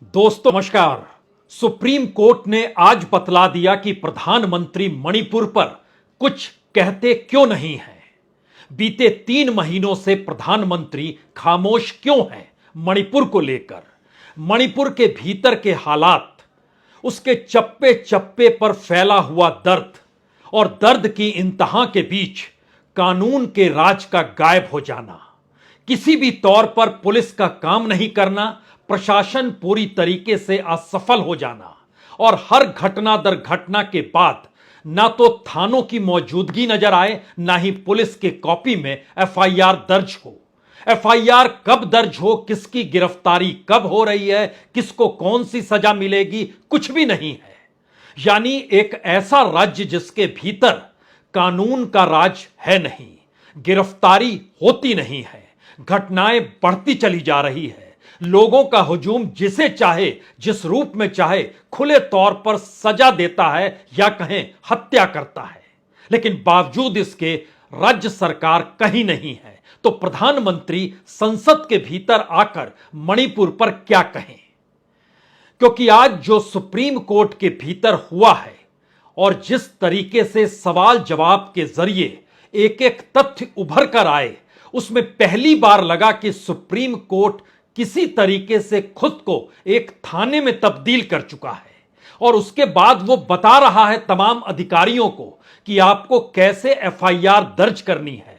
दोस्तों नमस्कार। Supreme court ने आज बतला दिया कि प्रधानमंत्री मणिपुर पर कुछ कहते क्यों नहीं हैं। बीते 3 महीनों से प्रधानमंत्री खामोश क्यों हैं मणिपुर को लेकर। मणिपुर के भीतर के हालात, उसके चप्पे चप्पे पर फैला हुआ दर्द और दर्द की इंतहा के बीच कानून के राज का गायब हो जाना, किसी भी तौर पर पुलिस का काम नहीं करना, प्रशासन पूरी तरीके से असफल हो जाना और हर घटना दर घटना के बाद ना तो थानों की मौजूदगी नजर आए, ना ही पुलिस के कॉपी में एफआईआर दर्ज हो। एफआईआर कब दर्ज हो, किसकी गिरफ्तारी कब हो रही है, किसको कौन सी सजा मिलेगी, कुछ भी नहीं है। यानी एक ऐसा राज्य जिसके भीतर कानून का राज है नहीं, गिरफ्तारी होती नहीं है, घटनाएं बढ़ती चली जा रही है, लोगों का हुजूम जिसे चाहे जिस रूप में चाहे खुले तौर पर सजा देता है या कहें हत्या करता है। लेकिन बावजूद इसके राज्य सरकार कहीं नहीं है, तो प्रधानमंत्री संसद के भीतर आकर मणिपुर पर क्या कहें। क्योंकि आज जो सुप्रीम कोर्ट के भीतर हुआ है और जिस तरीके से सवाल जवाब के जरिए एक एक तथ्य उभर कर आए, उसमें पहली बार लगा कि सुप्रीम कोर्ट किसी तरीके से खुद को एक थाने में तब्दील कर चुका है और उसके बाद वो बता रहा है तमाम अधिकारियों को कि आपको कैसे एफआईआर दर्ज करनी है,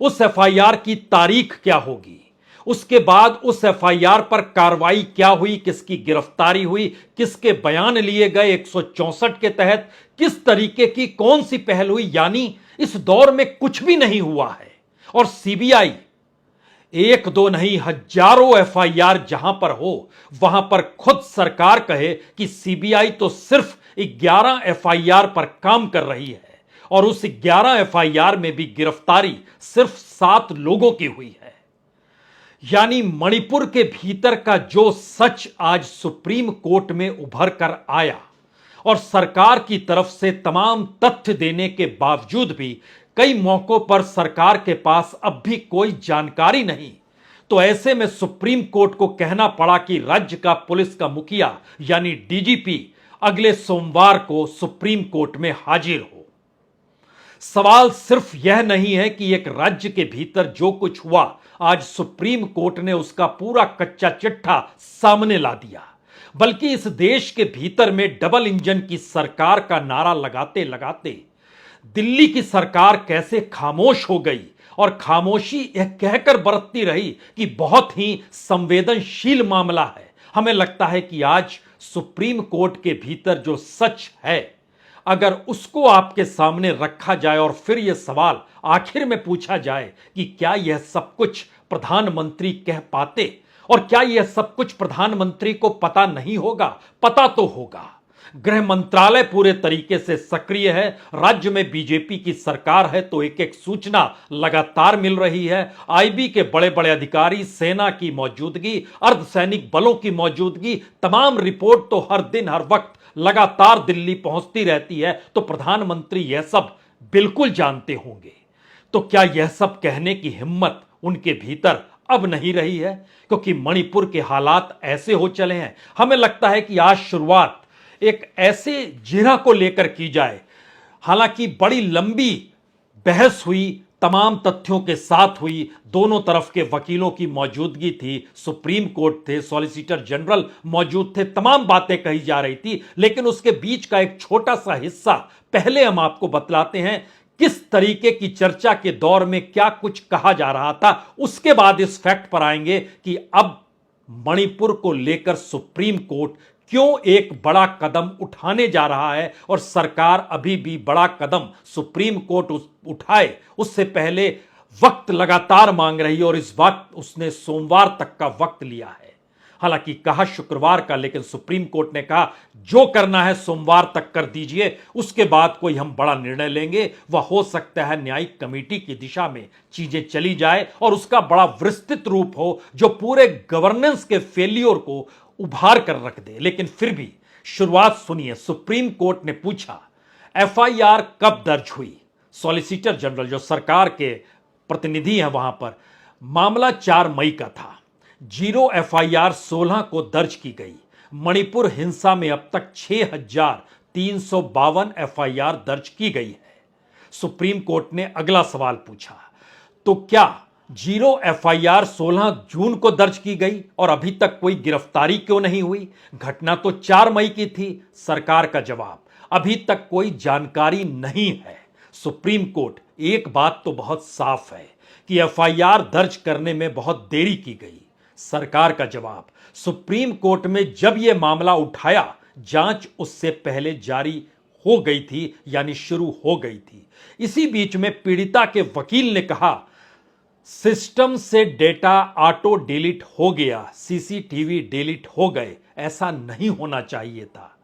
उस एफआईआर की तारीख क्या होगी, उसके बाद उस एफआईआर पर कार्रवाई क्या हुई, किसकी गिरफ्तारी हुई, किसके बयान लिए गए 164 के तहत, किस तरीके की कौन सी पहल हुई। यानी इस दौर में कुछ भी नहीं हुआ है और सीबीआई एक दो नहीं हजारों एफआईआर जहां पर हो वहां पर खुद सरकार कहे कि सीबीआई तो सिर्फ 11 एफआईआर पर काम कर रही है और उस 11 एफआईआर में भी गिरफ्तारी सिर्फ 7 लोगों की हुई है। यानी मणिपुर के भीतर का जो सच आज सुप्रीम कोर्ट में उभर कर आया और सरकार की तरफ से तमाम तथ्य देने के बावजूद भी कई मौकों पर सरकार के पास अब भी कोई जानकारी नहीं, तो ऐसे में सुप्रीम कोर्ट को कहना पड़ा कि राज्य का पुलिस का मुखिया यानी डीजीपी अगले सोमवार को सुप्रीम कोर्ट में हाजिर हो। सवाल सिर्फ यह नहीं है कि एक राज्य के भीतर जो कुछ हुआ, आज सुप्रीम कोर्ट ने उसका पूरा कच्चा चिट्ठा सामने ला दिया, बल्कि इस देश के भीतर में डबल इंजन की सरकार का नारा लगाते लगाते दिल्ली की सरकार कैसे खामोश हो गई और खामोशी यह कहकर बरतती रही कि बहुत ही संवेदनशील मामला है। हमें लगता है कि आज सुप्रीम कोर्ट के भीतर जो सच है, अगर उसको आपके सामने रखा जाए और फिर यह सवाल आखिर में पूछा जाए कि क्या यह सब कुछ प्रधानमंत्री कह पाते और क्या यह सब कुछ प्रधानमंत्री को पता नहीं होगा, पता तो होगा। गृह मंत्रालय पूरे तरीके से सक्रिय है, राज्य में बीजेपी की सरकार है तो एक एक सूचना लगातार मिल रही है। आईबी के बड़े बड़े अधिकारी, सेना की मौजूदगी, अर्धसैनिक बलों की मौजूदगी, तमाम रिपोर्ट तो हर दिन हर वक्त लगातार दिल्ली पहुंचती रहती है, तो प्रधानमंत्री यह सब बिल्कुल जानते होंगे। तो क्या यह सब कहने की हिम्मत उनके भीतर अब नहीं रही है? क्योंकि मणिपुर के हालात ऐसे हो चले हैं। हमें लगता है कि आज शुरुआत एक ऐसे जिरह को लेकर की जाए, हालांकि बड़ी लंबी बहस हुई, तमाम तथ्यों के साथ हुई, दोनों तरफ के वकीलों की मौजूदगी थी, सुप्रीम कोर्ट थे, सॉलिसिटर जनरल मौजूद थे, तमाम बातें कही जा रही थी। लेकिन उसके बीच का एक छोटा सा हिस्सा पहले हम आपको बतलाते हैं, किस तरीके की चर्चा के दौर में क्या कुछ कहा जा रहा था। उसके बाद इस फैक्ट पर आएंगे कि अब मणिपुर को लेकर सुप्रीम कोर्ट क्यों एक बड़ा कदम उठाने जा रहा है और सरकार अभी भी बड़ा कदम सुप्रीम कोर्ट उठाए उससे पहले वक्त लगातार मांग रही है और इस वक्त उसने सोमवार तक का वक्त लिया है। हालांकि कहा शुक्रवार का, लेकिन सुप्रीम कोर्ट ने कहा जो करना है सोमवार तक कर दीजिए, उसके बाद कोई हम बड़ा निर्णय लेंगे। वह हो सकता है न्यायिक कमेटी की दिशा में चीजें चली जाए और उसका बड़ा विस्तृत रूप हो जो पूरे गवर्नेंस के फेलियर को उभार कर रख दे। लेकिन फिर भी शुरुआत सुनिए। सुप्रीम कोर्ट ने पूछा एफआईआर कब दर्ज हुई। सॉलिसिटर जनरल जो सरकार के प्रतिनिधि हैं वहां पर, मामला 4 मई का था, 0 एफआईआर 16 को दर्ज की गई। मणिपुर हिंसा में अब तक 6,352 एफआईआर दर्ज की गई है। सुप्रीम कोर्ट ने अगला सवाल पूछा, तो क्या 0 एफआईआर 16 जून को दर्ज की गई और अभी तक कोई गिरफ्तारी क्यों नहीं हुई? घटना तो 4 मई की थी। सरकार का जवाब, अभी तक कोई जानकारी नहीं है। सुप्रीम कोर्ट, एक बात तो बहुत साफ है कि एफआईआर दर्ज करने में बहुत देरी की गई। सरकार का जवाब, सुप्रीम कोर्ट में जब यह मामला उठाया, जांच उससे पहले जारी हो गई थी, यानी शुरू हो गई थी। इसी बीच में पीड़िता के वकील ने कहा, सिस्टम से डेटा ऑटो डिलीट हो गया, सीसीटीवी डिलीट हो गए, ऐसा नहीं होना चाहिए था।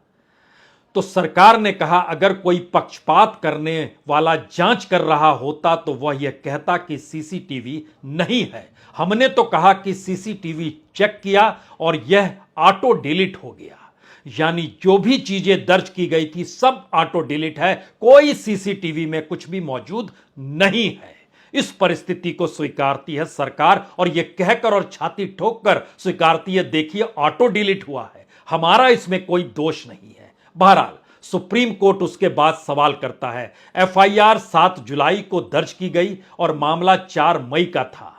तो सरकार ने कहा, अगर कोई पक्षपात करने वाला जांच कर रहा होता तो वह यह कहता कि सीसीटीवी नहीं है। हमने तो कहा कि सीसीटीवी चेक किया और यह ऑटो डिलीट हो गया, यानी जो भी चीजें दर्ज की गई थी सब ऑटो डिलीट है, कोई सीसीटीवी में कुछ भी मौजूद नहीं है। इस परिस्थिति को स्वीकारती है सरकार और यह कहकर और छाती ठोककर स्वीकारती है, देखिए ऑटो डिलीट हुआ है, हमारा इसमें कोई दोष नहीं है। बहरहाल सुप्रीम कोर्ट उसके बाद सवाल करता है, एफआईआर 7 जुलाई को दर्ज की गई और मामला 4 मई का था।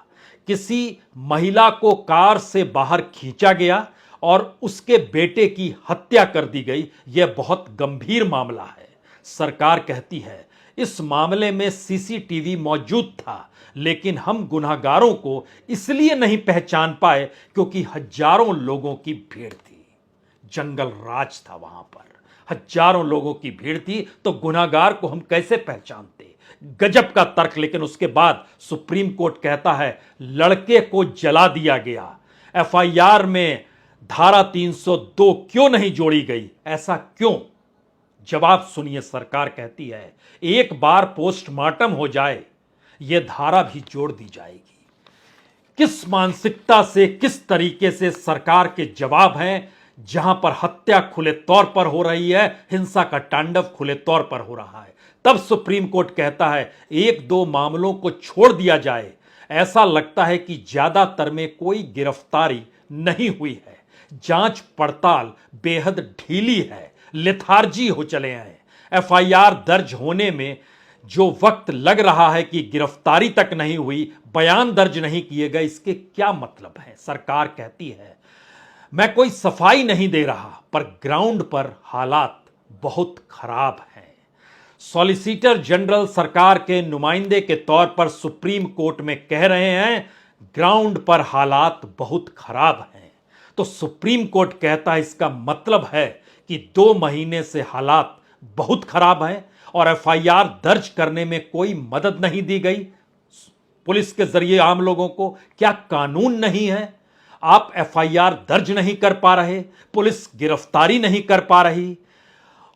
किसी महिला को कार से बाहर खींचा गया और उसके बेटे की हत्या कर दी गई। यह बहुत गंभीर मामला है। सरकार कहती है, इस मामले में सीसीटीवी मौजूद था, लेकिन हम गुनहगारों को इसलिए नहीं पहचान पाए क्योंकि हजारों लोगों की भीड़ थी, जंगल राज था, वहां पर हजारों लोगों की भीड़ थी, तो गुनहगार को हम कैसे पहचानते? गजब का तर्क। लेकिन उसके बाद सुप्रीम कोर्ट कहता है, लड़के को जला दिया गया, एफआईआर में धारा 302 क्यों नहीं जोड़ी गई? ऐसा क्यों? जवाब सुनिए, सरकार कहती है, एक बार पोस्टमार्टम हो जाए यह धारा भी जोड़ दी जाएगी। किस मानसिकता से, किस तरीके से सरकार के जवाब हैं, जहां पर हत्या खुले तौर पर हो रही है, हिंसा का तांडव खुले तौर पर हो रहा है। तब सुप्रीम कोर्ट कहता है, 1-2 मामलों को छोड़ दिया जाए, ऐसा लगता है कि ज्यादातर में कोई गिरफ्तारी नहीं हुई है, जांच पड़ताल बेहद ढीली है, लेथार्जी हो चले हैं। एफआईआर दर्ज होने में जो वक्त लग रहा है कि गिरफ्तारी तक नहीं हुई, बयान दर्ज नहीं किए गए, इसके क्या मतलब है? सरकार कहती है, मैं कोई सफाई नहीं दे रहा, पर ग्राउंड पर हालात बहुत खराब हैं। सॉलिसिटर जनरल सरकार के नुमाइंदे के तौर पर सुप्रीम कोर्ट में कह रहे हैं, ग्राउंड पर हालात बहुत खराब हैं। तो सुप्रीम कोर्ट कहता है, इसका मतलब है कि 2 महीने से हालात बहुत खराब हैं और एफआईआर दर्ज करने में कोई मदद नहीं दी गई पुलिस के जरिए आम लोगों को। क्या कानून नहीं है? आप एफआईआर दर्ज नहीं कर पा रहे, पुलिस गिरफ्तारी नहीं कर पा रही,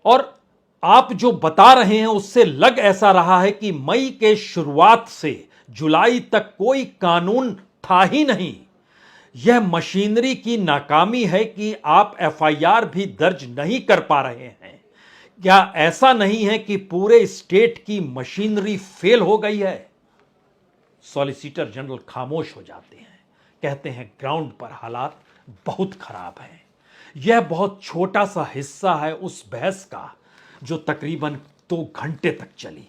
और आप जो बता रहे हैं उससे लग ऐसा रहा है कि मई के शुरुआत से जुलाई तक कोई कानून था ही नहीं। यह मशीनरी की नाकामी है कि आप एफआईआर भी दर्ज नहीं कर पा रहे हैं। क्या ऐसा नहीं है कि पूरे स्टेट की मशीनरी फेल हो गई है? सॉलिसिटर जनरल खामोश हो जाते हैं, कहते हैं, ग्राउंड पर हालात बहुत खराब हैं। यह बहुत छोटा सा हिस्सा है उस बहस का जो तकरीबन 2 घंटे तक चली,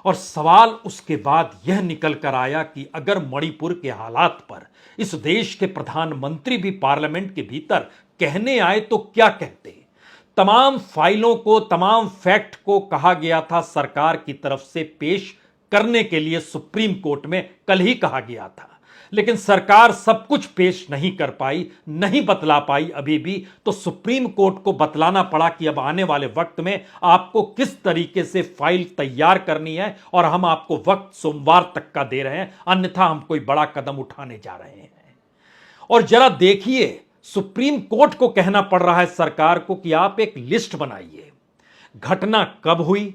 और सवाल उसके बाद यह निकल कर आया कि अगर मणिपुर के हालात पर इस देश के प्रधानमंत्री भी पार्लियामेंट के भीतर कहने आए तो क्या कहते? तमाम फाइलों को, तमाम फैक्ट को कहा गया था सरकार की तरफ से पेश करने के लिए, सुप्रीम कोर्ट में कल ही कहा गया था, लेकिन सरकार सब कुछ पेश नहीं कर पाई, नहीं बतला पाई अभी भी। तो सुप्रीम कोर्ट को बतलाना पड़ा कि अब आने वाले वक्त में आपको किस तरीके से फाइल तैयार करनी है, और हम आपको वक्त सोमवार तक का दे रहे हैं, अन्यथा हम कोई बड़ा कदम उठाने जा रहे हैं। और जरा देखिए, सुप्रीम कोर्ट को कहना पड़ रहा है सरकार को कि आप एक लिस्ट बनाइए, घटना कब हुई,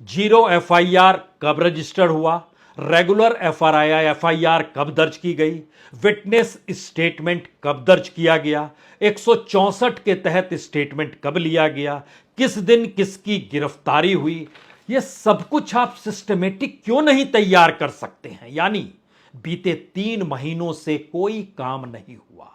0 एफआईआर कब रजिस्टर्ड हुआ, रेगुलर एफआईआर कब दर्ज की गई, विटनेस स्टेटमेंट कब दर्ज किया गया, 164 के तहत स्टेटमेंट कब लिया गया, किस दिन किसकी गिरफ्तारी हुई। यह सब कुछ आप सिस्टमेटिक क्यों नहीं तैयार कर सकते हैं? यानी बीते 3 महीनों से कोई काम नहीं हुआ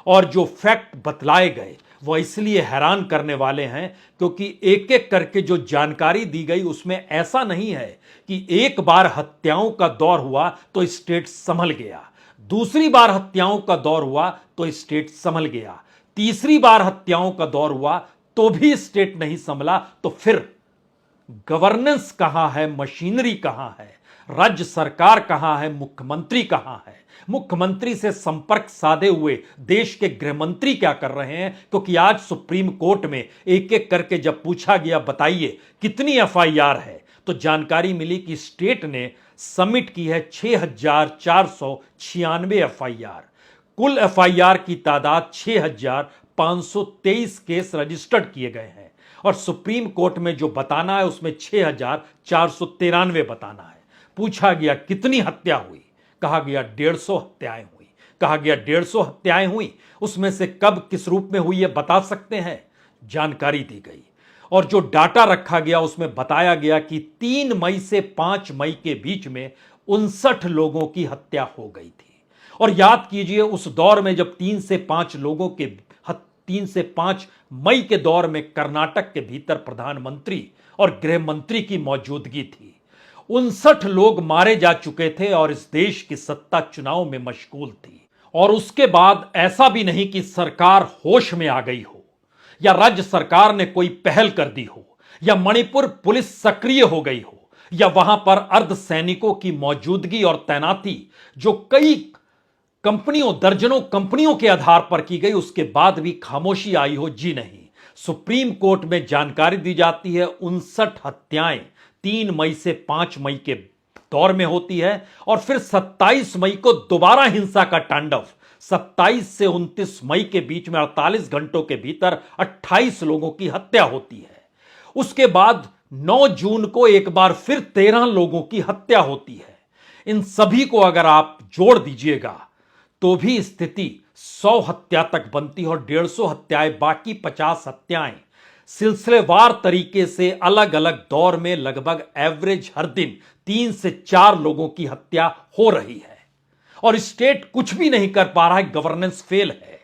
और जो फैक्ट बतलाए गए वो इसलिए हैरान करने वाले हैं क्योंकि एक एक करके जो जानकारी दी गई उसमें ऐसा नहीं है कि एक बार हत्याओं का दौर हुआ तो स्टेट संभल गया, दूसरी बार हत्याओं का दौर हुआ तो स्टेट संभल गया, तीसरी बार हत्याओं का दौर हुआ तो भी स्टेट नहीं संभला। तो फिर गवर्नेंस कहां है, मशीनरी कहां है, राज्य सरकार कहां है, मुख्यमंत्री कहां है? मुख्यमंत्री से संपर्क साधे हुए देश के गृह मंत्री क्या कर रहे हैं? क्योंकि आज सुप्रीम कोर्ट में एक एक करके जब पूछा गया बताइए कितनी एफआईआर है, तो जानकारी मिली कि स्टेट ने सबमिट की है 6,496 एफआईआर। कुल एफआईआर की तादाद 6,523 केस रजिस्टर्ड किए गए हैं और सुप्रीम कोर्ट में जो बताना है उसमें 6,493 बताना है। पूछा गया कितनी हत्या हुई, कहा गया 150 हत्याएं हुई, कहा गया 150 हत्याएं हुई, उसमें से कब किस रूप में हुई यह बता सकते हैं? जानकारी दी गई और जो डाटा रखा गया उसमें बताया गया कि 3 मई से 5 मई के बीच में 59 लोगों की हत्या हो गई थी। और याद कीजिए उस दौर में जब 3 से 5 मई के दौर में कर्नाटक के भीतर प्रधानमंत्री और गृह मंत्री की मौजूदगी थी। 59 लोग मारे जा चुके थे और इस देश की सत्ता चुनाव में मशगूल थी। और उसके बाद ऐसा भी नहीं कि सरकार होश में आ गई हो या राज्य सरकार ने कोई पहल कर दी हो या मणिपुर पुलिस सक्रिय हो गई हो या वहां पर अर्धसैनिकों की मौजूदगी और तैनाती जो कई कंपनियों, दर्जनों कंपनियों के आधार पर की गई, उसके बाद भी खामोशी आई हो। जी नहीं, सुप्रीम कोर्ट में जानकारी दी जाती है 59 हत्याएं 3 मई से 5 मई के दौर में होती है और फिर 27 मई को दोबारा हिंसा का तांडव। 27 से 29 मई के बीच में 48 घंटों के भीतर 28 लोगों की हत्या होती है। उसके बाद 9 जून को एक बार फिर 13 लोगों की हत्या होती है। इन सभी को अगर आप जोड़ दीजिएगा तो भी स्थिति 100 हत्या तक बनती है और 150 हत्याएं, बाकी 50 हत्याएं सिलसिलेवार तरीके से अलग अलग दौर में लगभग एवरेज हर दिन 3 से 4 लोगों की हत्या हो रही है और स्टेट कुछ भी नहीं कर पा रहा है, गवर्नेंस फेल है।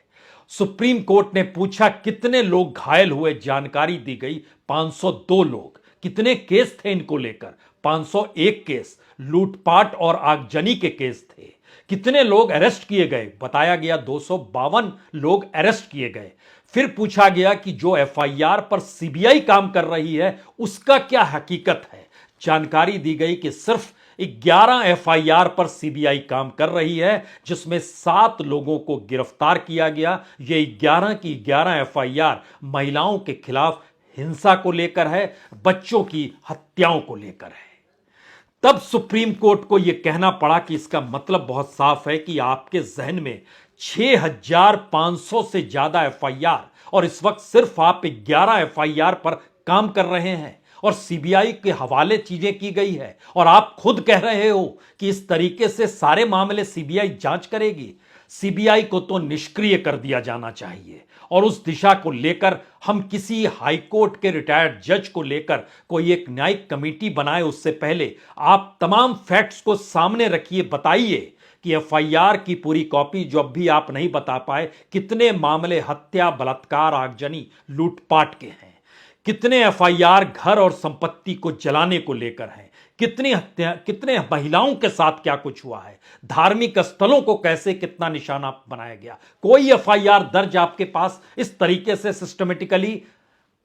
सुप्रीम कोर्ट ने पूछा कितने लोग घायल हुए, जानकारी दी गई 502 लोग। कितने केस थे इनको लेकर? 501 केस लूटपाट और आगजनी के केस थे। कितने लोग अरेस्ट किए गए? बताया गया 252 लोग अरेस्ट किए गए। फिर पूछा गया कि जो एफआईआर पर सीबीआई काम कर रही है उसका क्या हकीकत है? जानकारी दी गई कि सिर्फ 11 एफआईआर पर सीबीआई काम कर रही है, जिसमें 7 लोगों को गिरफ्तार किया गया। ये 11 की 11 एफआईआर महिलाओं के खिलाफ हिंसा को लेकर है, बच्चों की हत्याओं को लेकर है। तब सुप्रीम कोर्ट को यह कहना पड़ा कि इसका मतलब बहुत साफ है कि आपके जहन में 6,500 से ज्यादा एफआईआर और इस वक्त सिर्फ आप 11 एफआईआर पर काम कर रहे हैं और सीबीआई के हवाले चीजें की गई है और आप खुद कह रहे हो कि इस तरीके से सारे मामले सीबीआई जांच करेगी। सीबीआई को तो निष्क्रिय कर दिया जाना चाहिए और उस दिशा को लेकर हम किसी हाईकोर्ट के रिटायर्ड जज को लेकर कोई एक न्यायिक कमेटी बनाए उससे पहले आप तमाम फैक्ट्स को सामने रखिए। बताइए कि एफआईआर की पूरी कॉपी जो अब भी आप नहीं बता पाए, कितने मामले हत्या, बलात्कार, आगजनी, लूटपाट के हैं, कितने एफआईआर घर और संपत्ति को जलाने को लेकर हैं, कितनी हत्या, कितने महिलाओं के साथ क्या कुछ हुआ है, धार्मिक स्थलों को कैसे कितना निशाना बनाया गया। कोई एफआईआर दर्ज आपके पास इस तरीके से सिस्टमेटिकली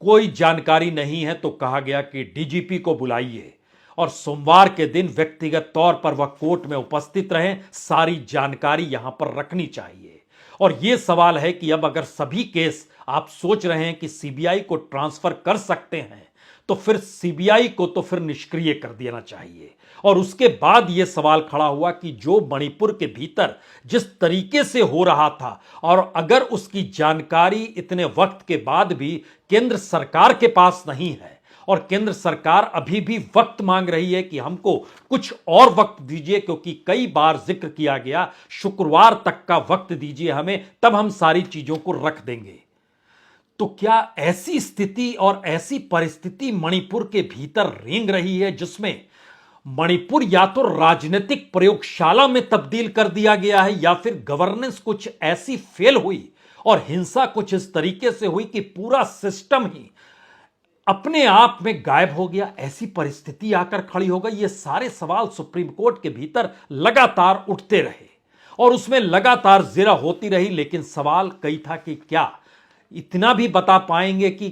कोई जानकारी नहीं है। तो कहा गया कि डीजीपी को बुलाइए और सोमवार के दिन व्यक्तिगत तौर पर वह कोर्ट में उपस्थित रहें, सारी जानकारी यहां पर रखनी चाहिए। और यह सवाल है कि अब अगर सभी केस आप सोच रहे हैं कि सीबीआई को ट्रांसफर कर सकते हैं तो फिर सीबीआई को तो फिर निष्क्रिय कर देना चाहिए। और उसके बाद यह सवाल खड़ा हुआ कि जो मणिपुर के भीतर जिस तरीके से हो रहा था और अगर उसकी जानकारी इतने वक्त के बाद भी केंद्र सरकार के पास नहीं है और केंद्र सरकार अभी भी वक्त मांग रही है कि हमको कुछ और वक्त दीजिए, क्योंकि कई बार जिक्र किया गया शुक्रवार तक का वक्त दीजिए हमें, तब हम सारी चीजों को रख देंगे। तो क्या ऐसी स्थिति और ऐसी परिस्थिति मणिपुर के भीतर रेंग रही है जिसमें मणिपुर या तो राजनीतिक प्रयोगशाला में तब्दील कर दिया गया है या फिर गवर्नेंस कुछ ऐसी फेल हुई और हिंसा कुछ इस तरीके से हुई कि पूरा सिस्टम ही अपने आप में गायब हो गया, ऐसी परिस्थिति आकर खड़ी हो गई। ये सारे सवाल सुप्रीम कोर्ट के भीतर लगातार उठते रहे और उसमें लगातार जिरा होती रही। लेकिन सवाल कई था कि क्या इतना भी बता पाएंगे कि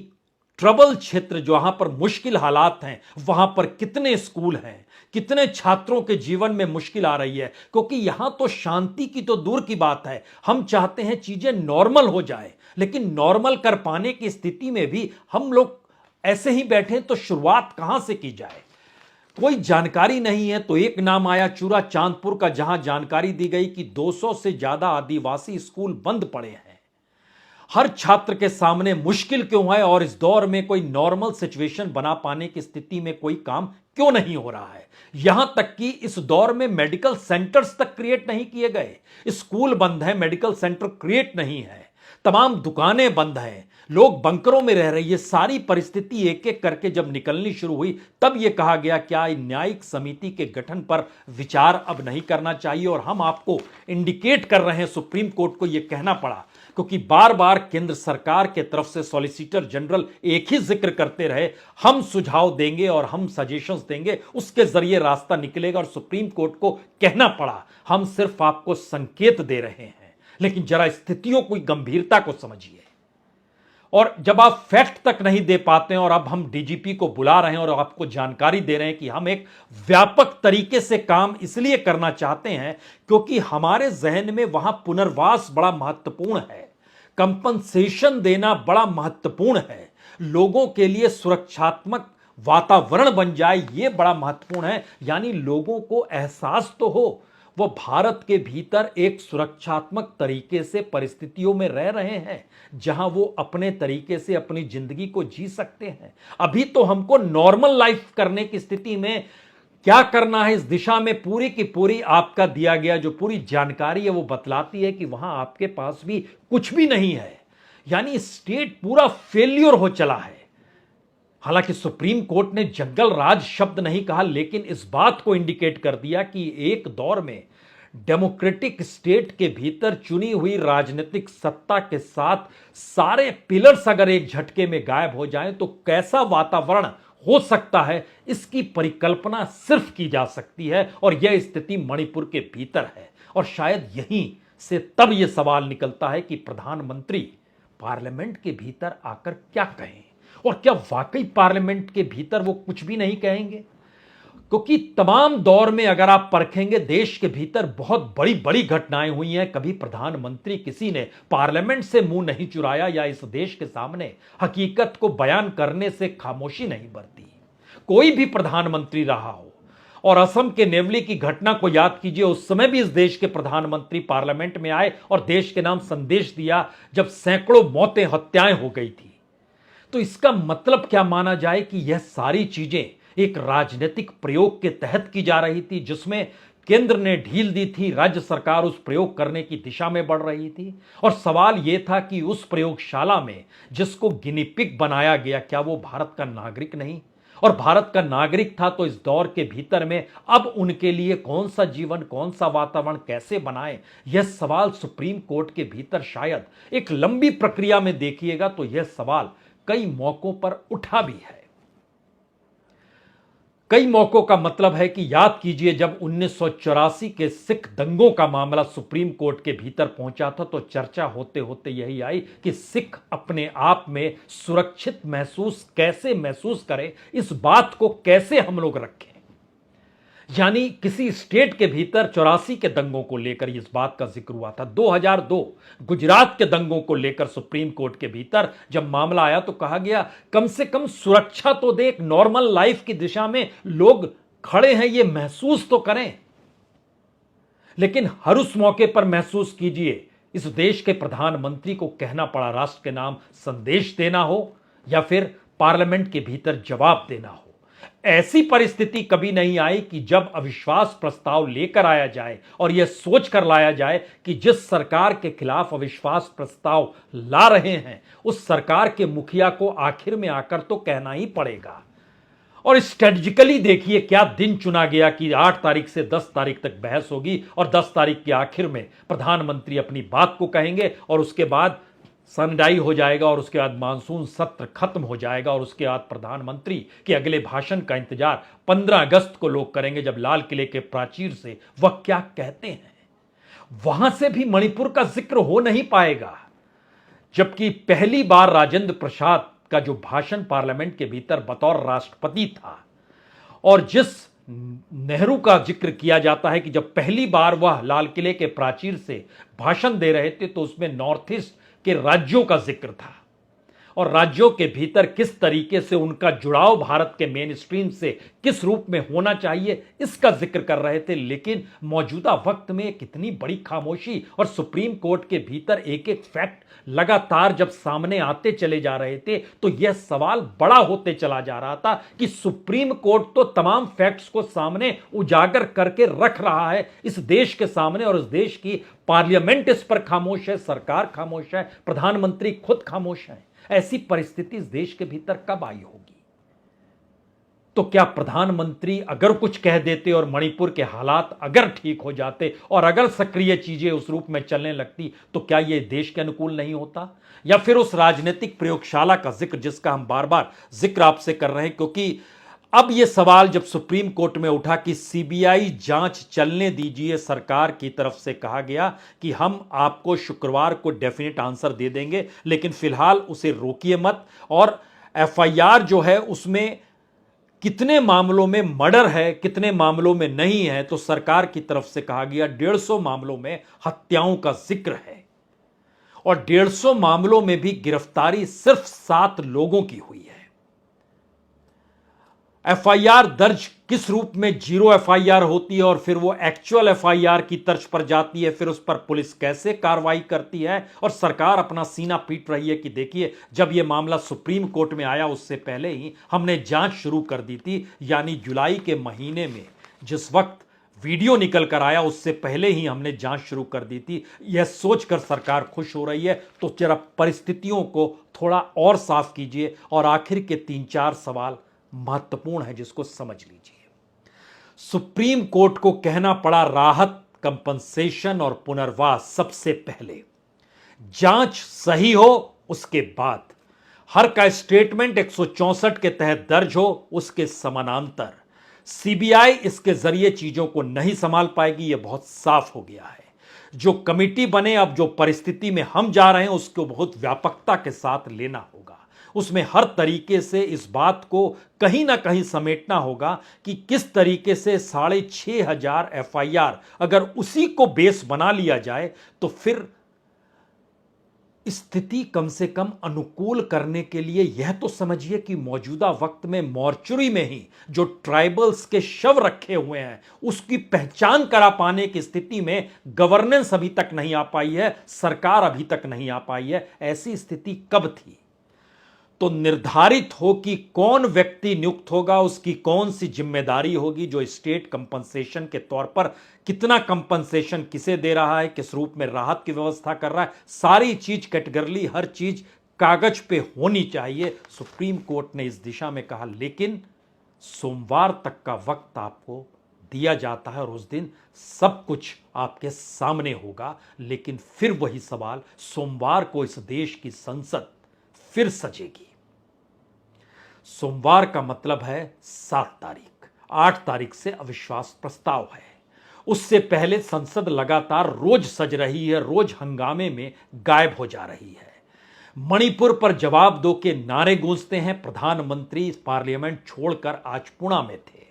ट्रबल क्षेत्र जहां पर मुश्किल हालात हैं वहां पर कितने स्कूल हैं, कितने छात्रों के जीवन में मुश्किल आ रही है। क्योंकि यहां तो शांति की तो दूर की बात है, हम चाहते हैं चीजें नॉर्मल हो जाए, लेकिन नॉर्मल कर पाने की स्थिति में भी हम लोग ऐसे ही बैठे तो शुरुआत कहां से की जाए, कोई जानकारी नहीं है। तो एक नाम आया चूरा चांदपुर का, जहां जानकारी दी गई कि 200 से ज्यादा आदिवासी स्कूल बंद पड़े हैं। हर छात्र के सामने मुश्किल क्यों है और इस दौर में कोई नॉर्मल सिचुएशन बना पाने की स्थिति में कोई काम क्यों नहीं हो रहा है। यहां तक कि इस दौर में मेडिकल सेंटर्स तक क्रिएट नहीं किए गए। स्कूल बंद है, मेडिकल सेंटर क्रिएट नहीं है, तमाम दुकानें बंद हैं, लोग बंकरों में रह रहे। ये सारी परिस्थिति एक एक करके जब निकलनी शुरू हुई तब यह कहा गया क्या न्यायिक समिति के गठन पर विचार अब नहीं करना चाहिए। और हम आपको इंडिकेट कर रहे हैं, सुप्रीम कोर्ट को यह कहना पड़ा क्योंकि बार बार केंद्र सरकार के तरफ से सॉलिसिटर जनरल एक ही जिक्र करते रहे, हम सुझाव देंगे और हम सजेशंस देंगे, उसके जरिए रास्ता निकलेगा। और सुप्रीम कोर्ट को कहना पड़ा हम सिर्फ आपको संकेत दे रहे हैं, लेकिन जरा स्थितियों की गंभीरता को समझिए। और जब आप फैक्ट तक नहीं दे पाते हैं और अब हम डीजीपी को बुला रहे हैं और आपको जानकारी दे रहे हैं कि हम एक व्यापक तरीके से काम इसलिए करना चाहते हैं क्योंकि हमारे जहन में वहां पुनर्वास बड़ा महत्वपूर्ण है, कंपनसेशन देना बड़ा महत्वपूर्ण है, लोगों के लिए सुरक्षात्मक वातावरण बन जाए ये बड़ा महत्वपूर्ण है। यानी लोगों को एहसास तो हो वो भारत के भीतर एक सुरक्षात्मक तरीके से परिस्थितियों में रह रहे हैं जहां वो अपने तरीके से अपनी जिंदगी को जी सकते हैं। अभी तो हमको नॉर्मल लाइफ करने की स्थिति में क्या करना है इस दिशा में पूरी की पूरी आपका दिया गया जो पूरी जानकारी है वो बतलाती है कि वहां आपके पास भी कुछ भी नहीं है। यानी स्टेट पूरा फेल्योर हो चला है। हालांकि सुप्रीम कोर्ट ने जंगल राज शब्द नहीं कहा, लेकिन इस बात को इंडिकेट कर दिया कि एक दौर में डेमोक्रेटिक स्टेट के भीतर चुनी हुई राजनीतिक सत्ता के साथ सारे पिलर्स अगर एक झटके में गायब हो जाएं तो कैसा वातावरण हो सकता है, इसकी परिकल्पना सिर्फ की जा सकती है। और यह स्थिति मणिपुर के भीतर है और शायद यहीं से तब यह सवाल निकलता है कि प्रधानमंत्री पार्लियामेंट के भीतर आकर क्या कहें, और क्या वाकई पार्लियामेंट के भीतर वो कुछ भी नहीं कहेंगे। क्योंकि तमाम दौर में अगर आप परखेंगे देश के भीतर बहुत बड़ी बड़ी घटनाएं हुई हैं, कभी प्रधानमंत्री किसी ने पार्लियामेंट से मुंह नहीं चुराया या इस देश के सामने हकीकत को बयान करने से खामोशी नहीं बरती। कोई भी प्रधानमंत्री रहा हो, और असम के नेवली की घटना को याद कीजिए, उस समय भी इस देश के प्रधानमंत्री पार्लियामेंट में आए और देश के नाम संदेश दिया जब सैकड़ों मौतें हत्याएं हो गई थी। तो इसका मतलब क्या माना जाए कि यह सारी चीजें एक राजनीतिक प्रयोग के तहत की जा रही थी जिसमें केंद्र ने ढील दी थी, राज्य सरकार उस प्रयोग करने की दिशा में बढ़ रही थी। और सवाल यह था कि उस प्रयोगशाला में जिसको गिनी पिग बनाया गया क्या वो भारत का नागरिक नहीं, और भारत का नागरिक था तो इस दौर के भीतर में अब उनके लिए कौन सा जीवन, कौन सा वातावरण कैसे बनाएं, यह सवाल सुप्रीम कोर्ट के भीतर शायद एक लंबी प्रक्रिया में देखिएगा तो यह सवाल कई मौकों पर उठा भी है। कई मौकों का मतलब है कि याद कीजिए जब 1984 के सिख दंगों का मामला सुप्रीम कोर्ट के भीतर पहुंचा था तो चर्चा होते होते यही आई कि सिख अपने आप में सुरक्षित कैसे महसूस करें, इस बात को कैसे हम लोग रखें। यानी किसी स्टेट के भीतर 84 के दंगों को लेकर इस बात का जिक्र हुआ था। 2002 गुजरात के दंगों को लेकर सुप्रीम कोर्ट के भीतर जब मामला आया तो कहा गया कम से कम सुरक्षा तो दे, एक नॉर्मल लाइफ की दिशा में लोग खड़े हैं ये महसूस तो करें। लेकिन हर उस मौके पर महसूस कीजिए इस देश के प्रधानमंत्री को कहना पड़ा राष्ट्र के नाम संदेश देना हो या फिर पार्लियामेंट के भीतर जवाब देना हो। ऐसी परिस्थिति कभी नहीं आई कि जब अविश्वास प्रस्ताव लेकर आया जाए और यह सोचकर लाया जाए कि जिस सरकार के खिलाफ अविश्वास प्रस्ताव ला रहे हैं उस सरकार के मुखिया को आखिर में आकर तो कहना ही पड़ेगा। और स्ट्रेटजिकली देखिए क्या दिन चुना गया कि 8 तारीख से 10 तारीख तक बहस होगी और 10 तारीख के आखिर में प्रधानमंत्री अपनी बात को कहेंगे और उसके बाद सनडाई हो जाएगा और उसके बाद मानसून सत्र खत्म हो जाएगा और उसके बाद प्रधानमंत्री के अगले भाषण का इंतजार 15 अगस्त को लोग करेंगे, जब लाल किले के प्राचीर से वह क्या कहते हैं। वहां से भी मणिपुर का जिक्र हो नहीं पाएगा, जबकि पहली बार राजेंद्र प्रसाद का जो भाषण पार्लियामेंट के भीतर बतौर राष्ट्रपति था, और जिस नेहरू का जिक्र किया जाता है कि जब पहली बार वह लाल किले के प्राचीर से भाषण दे रहे थे तो उसमें नॉर्थ ईस्ट के राज्यों का जिक्र था और राज्यों के भीतर किस तरीके से उनका जुड़ाव भारत के मेन स्ट्रीम से किस रूप में होना चाहिए, इसका जिक्र कर रहे थे। लेकिन मौजूदा वक्त में कितनी बड़ी खामोशी, और सुप्रीम कोर्ट के भीतर एक एक फैक्ट लगातार जब सामने आते चले जा रहे थे तो यह सवाल बड़ा होते चला जा रहा था कि सुप्रीम कोर्ट तो तमाम फैक्ट्स को सामने उजागर करके रख रहा है इस देश के सामने, और इस देश की पार्लियामेंट इस पर खामोश है, सरकार खामोश है, प्रधानमंत्री खुद खामोश है। ऐसी परिस्थिति इस देश के भीतर कब आई होगी? तो क्या प्रधानमंत्री अगर कुछ कह देते और मणिपुर के हालात अगर ठीक हो जाते और अगर सक्रिय चीजें उस रूप में चलने लगती तो क्या यह देश के अनुकूल नहीं होता? या फिर उस राजनीतिक प्रयोगशाला का जिक्र जिसका हम बार बार जिक्र आपसे कर रहे हैं, क्योंकि अब यह सवाल जब सुप्रीम कोर्ट में उठा कि सीबीआई जांच चलने दीजिए, सरकार की तरफ से कहा गया कि हम आपको शुक्रवार को डेफिनेट आंसर दे देंगे, लेकिन फिलहाल उसे रोकिए मत, और एफआईआर जो है उसमें कितने मामलों में मर्डर है, कितने मामलों में नहीं है, तो सरकार की तरफ से कहा गया 150 मामलों में हत्याओं का जिक्र है, और 150 मामलों में भी गिरफ्तारी सिर्फ 7 लोगों की हुई है। एफआईआर दर्ज किस रूप में 0 एफआईआर होती है और फिर वो एक्चुअल एफआईआर की तर्ज पर जाती है, फिर उस पर पुलिस कैसे कार्रवाई करती है, और सरकार अपना सीना पीट रही है कि देखिए जब ये मामला सुप्रीम कोर्ट में आया उससे पहले ही हमने जांच शुरू कर दी थी, यानी जुलाई के महीने में जिस वक्त वीडियो निकल कर आया उससे पहले ही हमने जांच शुरू कर दी थी। यह सोचकर सरकार खुश हो रही है, तो जरा परिस्थितियों को थोड़ा और साफ कीजिए, और आखिर के 3-4 सवाल महत्वपूर्ण है जिसको समझ लीजिए। सुप्रीम कोर्ट को कहना पड़ा राहत, कंपनसेशन और पुनर्वास सबसे पहले, जांच सही हो उसके बाद, हर का स्टेटमेंट 164 के तहत दर्ज हो उसके समानांतर। सीबीआई इसके जरिए चीजों को नहीं संभाल पाएगी, यह बहुत साफ हो गया है। जो कमिटी बने, अब जो परिस्थिति में हम जा रहे हैं उसको बहुत व्यापकता के साथ लेना होगा, उसमें हर तरीके से इस बात को कहीं ना कहीं समेटना होगा कि किस तरीके से 6,500 एफआईआर अगर उसी को बेस बना लिया जाए तो फिर स्थिति कम से कम अनुकूल करने के लिए यह तो समझिए कि मौजूदा वक्त में मॉर्चुरी में ही जो ट्राइबल्स के शव रखे हुए हैं उसकी पहचान करा पाने की स्थिति में गवर्नेंस अभी तक नहीं आ पाई है, सरकार अभी तक नहीं आ पाई है। ऐसी स्थिति कब थी? तो निर्धारित हो कि कौन व्यक्ति नियुक्त होगा, उसकी कौन सी जिम्मेदारी होगी, जो स्टेट कंपनसेशन के तौर पर कितना कंपनसेशन किसे दे रहा है, किस रूप में राहत की व्यवस्था कर रहा है, सारी चीज कैटेगरी, हर चीज कागज पे होनी चाहिए। सुप्रीम कोर्ट ने इस दिशा में कहा, लेकिन सोमवार तक का वक्त आपको दिया जाता है और उस दिन सब कुछ आपके सामने होगा। लेकिन फिर वही सवाल, सोमवार को इस देश की संसद फिर सजेगी। सोमवार का मतलब है 7 तारीख, 8 तारीख से अविश्वास प्रस्ताव है। उससे पहले संसद लगातार रोज सज रही है, रोज हंगामे में गायब हो जा रही है। मणिपुर पर जवाब दो के नारे गूंजते हैं। प्रधानमंत्री पार्लियामेंट छोड़कर आज पुणे में थे,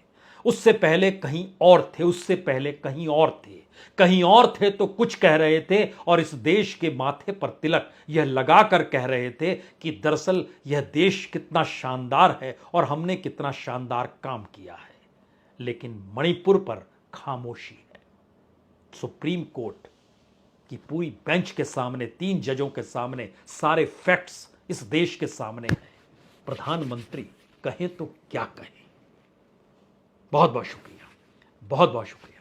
उससे पहले कहीं और थे, उससे पहले कहीं और थे, कहीं और थे तो कुछ कह रहे थे, और इस देश के माथे पर तिलक यह लगाकर कह रहे थे कि दरअसल यह देश कितना शानदार है और हमने कितना शानदार काम किया है। लेकिन मणिपुर पर खामोशी है। सुप्रीम कोर्ट की पूरी बेंच के सामने, 3 जजों के सामने सारे फैक्ट्स इस देश के सामने हैं। प्रधानमंत्री कहें तो क्या कहें? बहुत बहुत शुक्रिया, बहुत बहुत शुक्रिया।